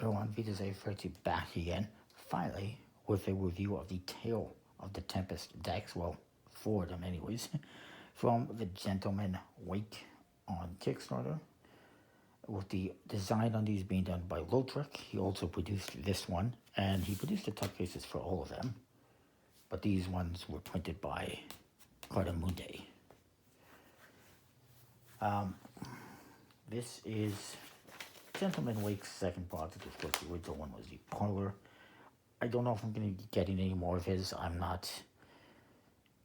everyone, Vita's A30 back again, finally, with a review of the tail of the Tempest decks, well, four of them anyways, from the Gentleman Wake on Kickstarter, with the design on these being done by Lotrick. He also produced this one, and he produced the tuck cases for all of them, but these ones were printed by Cardamunde. This is Gentleman Wake's second project. Of course, the original one was the Parlor. I don't know if I'm going to be getting any more of his. I'm not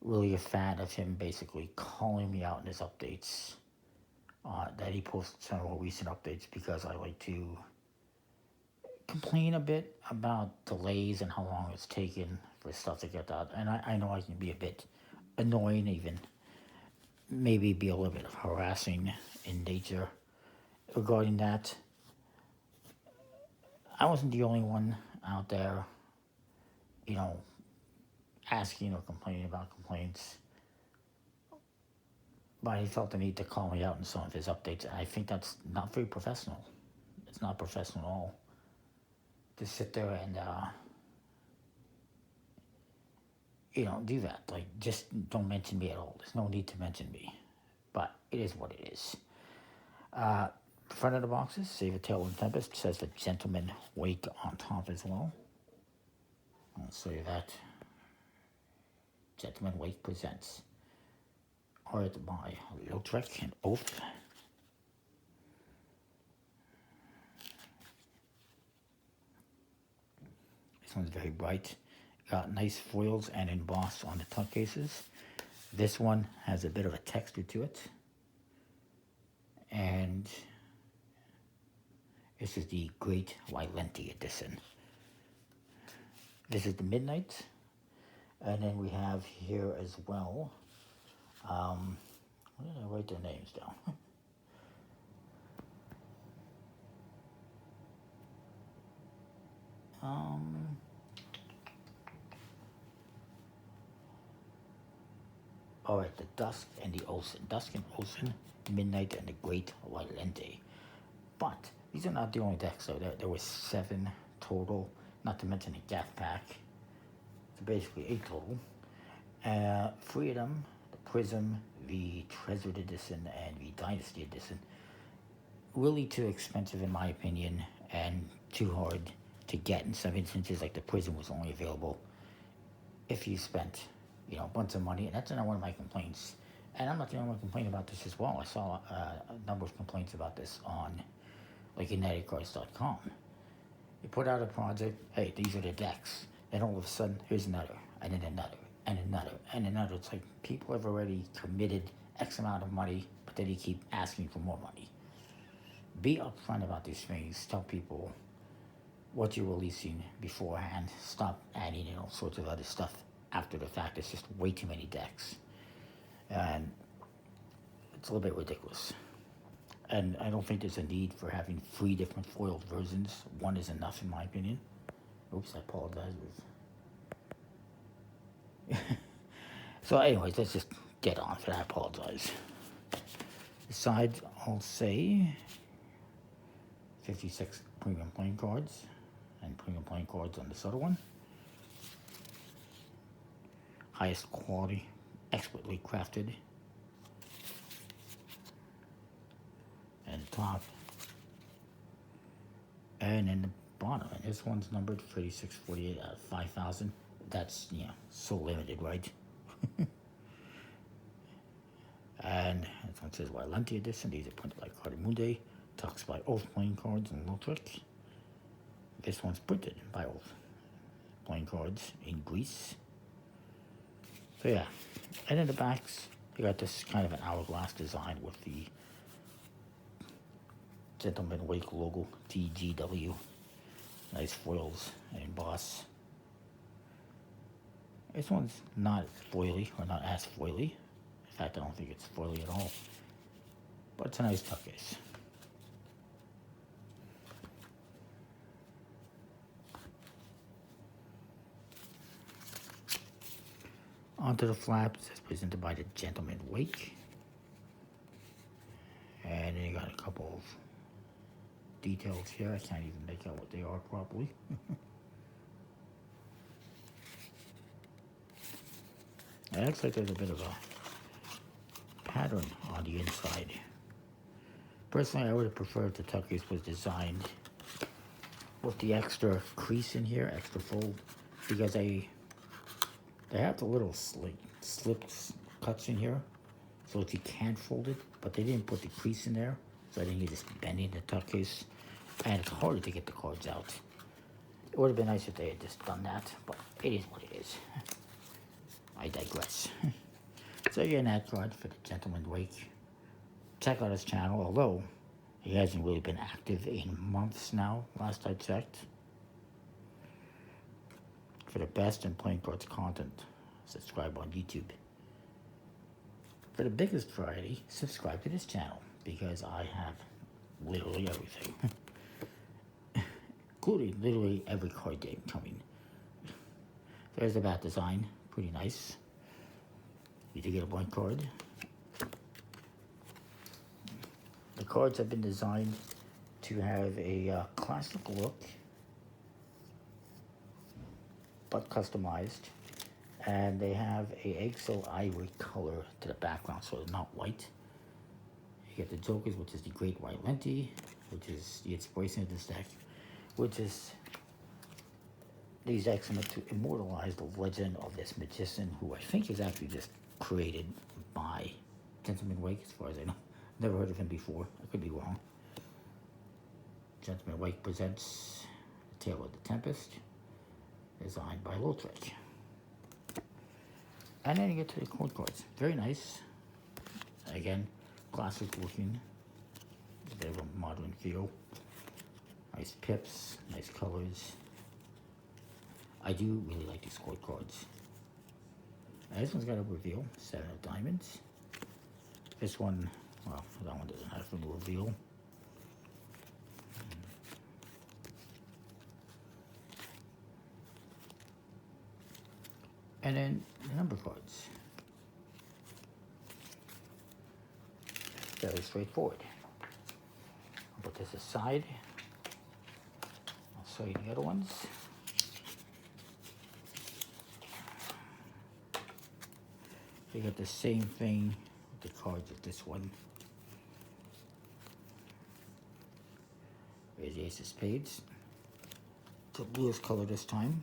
really a fan of him basically calling me out in his updates that he posts several recent updates, because I like to complain a bit about delays and how long it's taken for stuff to get out. And I know I can be a bit annoying, even maybe be a little bit harassing in nature regarding that. I wasn't the only one out there, asking or complaining about complaints, but he felt the need to call me out in some of his updates, and I think that's not very professional. It's not professional at all to sit there and, do that. Like, just don't mention me at all. There's no need to mention me, but it is what it is. Front of the boxes, Save a Tail and Tempest, says the Gentleman Wake on top as well. I'll show you that. Gentleman Wake presents. Art by Lotrick and Oath. This one's very bright. Got nice foils and embossed on the tuck cases. This one has a bit of a texture to it. And this is the Great Wailenti edition. This is the Midnight. And then we have here as well, where did I write their names down? Alright, the Dusk and the Olsen. Dusk and Olsen, Midnight, and the Great Wailenti. But these are not the only decks, though. There were 7 total, not to mention a Gaff pack. So basically 8 total. 3 of them, the Prism, the Treasured Edition, and the Dynasty Edition, really too expensive in my opinion, and too hard to get in some instances. Like the Prism was only available if you spent, a bunch of money, and that's not one of my complaints. And I'm not the only one complaining about this as well. I saw a number of complaints about this on like UnitedCards.com. You put out a project, hey, these are the decks. Then all of a sudden, here's another, and then another, and another, and another. It's like people have already committed X amount of money, but then you keep asking for more money. Be upfront about these things. Tell people what you're releasing beforehand. Stop adding in all sorts of other stuff after the fact. It's just way too many decks. And it's a little bit ridiculous. And I don't think there's a need for having 3 different foiled versions. One is enough, in my opinion. Oops, I apologize. So anyways, let's just get on for that. I apologize. The sides, I'll say 56 premium playing cards, and premium playing cards on this other one. Highest quality, expertly crafted. And the top. And then the bottom. And this one's numbered 3648 out of 5,000. That's, so limited, right? And this one says Wailenti Edition. These are printed by Cardamunde. Talks by Oath playing cards and Lotrick. This one's printed by Oath playing cards in Greece. So yeah. And in the backs, you got this kind of an hourglass design with the Gentleman Wake logo, TGW. Nice foils and emboss. This one's not foily, or not as foily. In fact, I don't think it's foily at all. But it's a nice tuck case. Onto the flaps, it's presented by the Gentleman Wake. And then you got a couple of details here. I can't even make out what they are properly. It looks like there's a bit of a pattern on the inside. Personally, I would have preferred the tuckers was designed with the extra crease in here, extra fold, because they have the little slips cuts in here, so if you can't fold it, but they didn't put the crease in there, so I think you're just bending the tuck case, and it's harder to get the cards out. It would have been nice if they had just done that, but it is what it is. I digress. So again, that card for the Gentleman Wake. Check out his channel, although he hasn't really been active in months now, last I checked. For the best in playing cards content, subscribe on YouTube. For the biggest variety, subscribe to this channel, because I have literally everything. Including literally every card game coming. There's the back design, pretty nice. You do get a blank card. The cards have been designed to have a classic look, but customized. And they have a eggshell ivory color to the background, so it's not white. You get the Jokers, which is the Great White Lente, which is the inspiration of this deck, which is these decks meant to immortalize the legend of this magician, who I think is actually just created by Gentleman Wake, as far as I know. Never heard of him before. I could be wrong. Gentleman Wake presents The Tale of the Tempest, designed by Lautrec. And then you get to the court cards. Very nice. Again, classic looking. A bit of a modern feel. Nice pips, nice colors. I do really like these court cards. Now, this one's got a reveal, 7 of diamonds. This one, well, that one doesn't have a reveal. And then the number cards. Very straightforward. I'll put this aside. I'll show you the other ones. You get the same thing with the cards of this one. There's the Ace of Spades. It's a bluish color this time.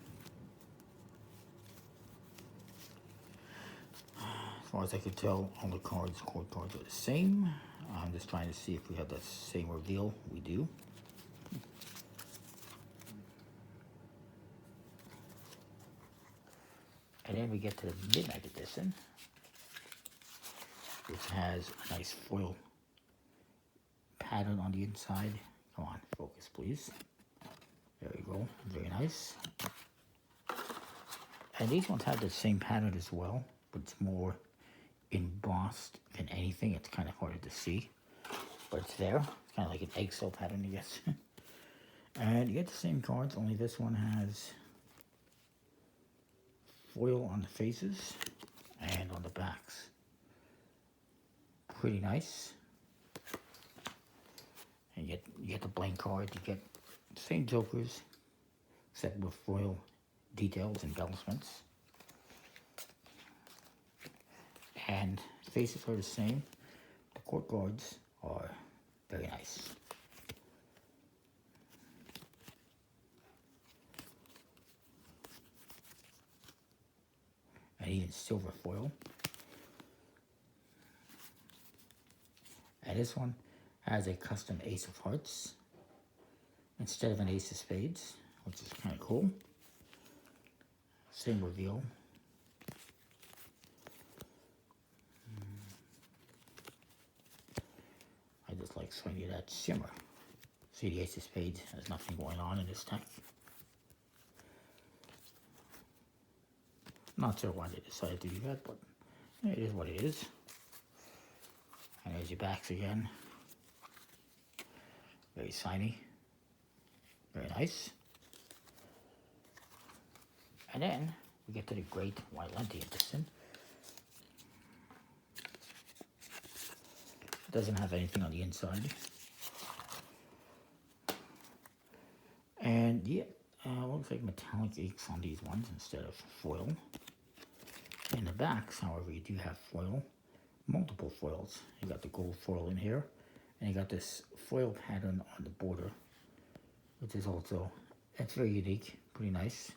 As far as I could tell, all the cards, court cards are the same. I'm just trying to see if we have that same reveal. We do. And then we get to the Midnight Edition, which has a nice foil pattern on the inside. Come on, focus please. There we go, very nice. And these ones have the same pattern as well, but it's more embossed than anything. It's kind of harder to see, but it's there. It's kind of like an eggshell pattern, I guess. And you get the same cards, only this one has foil on the faces and on the backs. Pretty nice. And you get the blank card. You get the same Jokers, except with foil details and embellishments. And faces are the same. The court cards are very nice. And even silver foil. And this one has a custom Ace of Hearts instead of an Ace of Spades, which is kind of cool. Same reveal. I just like showing you that shimmer. See, the Ace of Spades has nothing going on in this deck. Not sure why they decided to do that, but it is what it is. And there's your backs again. Very shiny. Very nice. And then we get to the Great White Lente Edition. It doesn't have anything on the inside. Yeah, looks like metallic inks on these ones instead of foil. In the backs, however, you do have foil, multiple foils. You got the gold foil in here, and you got this foil pattern on the border, which is also, it's very unique, pretty nice.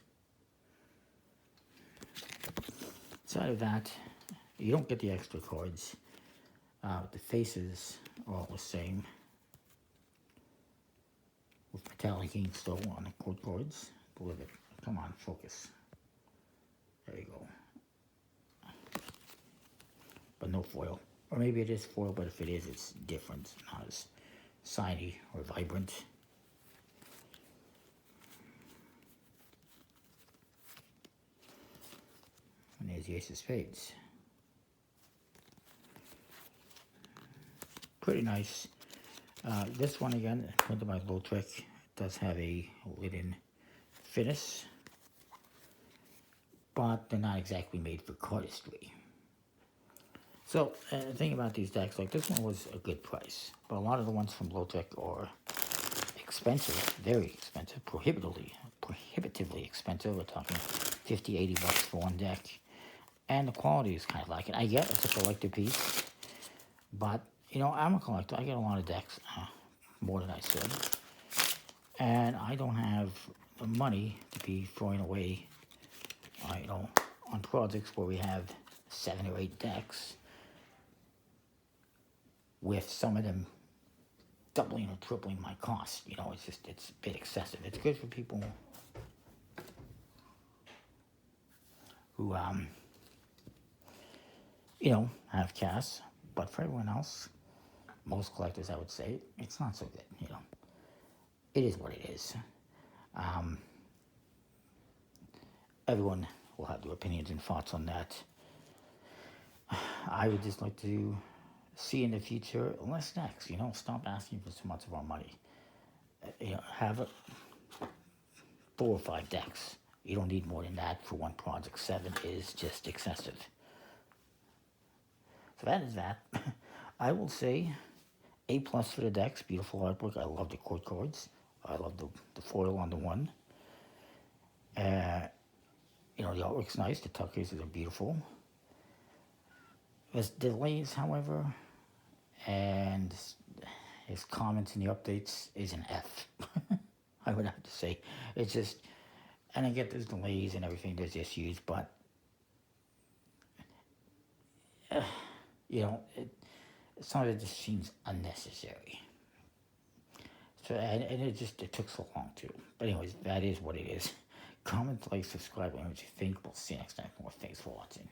Outside of that, you don't get the extra cards. The faces are all the same, with metallic ink still on the code cards. Believe it. Come on, focus. There you go. But no foil. Or maybe it is foil, but if it is, it's different. Not as shiny or vibrant. And there's the Ace of Spades. Pretty nice. This one again, printed by Lautrec, does have a linen finish, but they're not exactly made for cardistry. So the thing about these decks, like this one was a good price, but a lot of the ones from Lautrec are expensive, very expensive, prohibitively expensive. We're talking 50, 80 bucks for one deck, and the quality is kind of like it. I get it's a collector piece, but you know, I'm a collector. I get a lot of decks, more than I should. And I don't have the money to be throwing away, you know, on projects where we have 7 or 8 decks, with some of them doubling or tripling my cost. You know, it's a bit excessive. It's good for people who, you know, have cash, but for everyone else, most collectors, I would say, it's not so good, you know. It is what it is. Everyone will have their opinions and thoughts on that. I would just like to see in the future less decks, you know. Stop asking for so much of our money. You know, have 4 or 5 decks. You don't need more than that for one project. 7 is just excessive. So that is that. I will say A+ for the decks. Beautiful artwork. I love the court cards. I love the foil on the one. You know, the artwork's nice. The tuck cases are beautiful. There's delays, however, and his comments in the updates is an F. I would have to say. It's just, and I get there's delays and everything, there's issues, but, you know, some of it just seems unnecessary. So, and it took so long too. But anyways, that is what it is. Comment, like, subscribe, and what you think. We'll see you next time. More thanks for watching.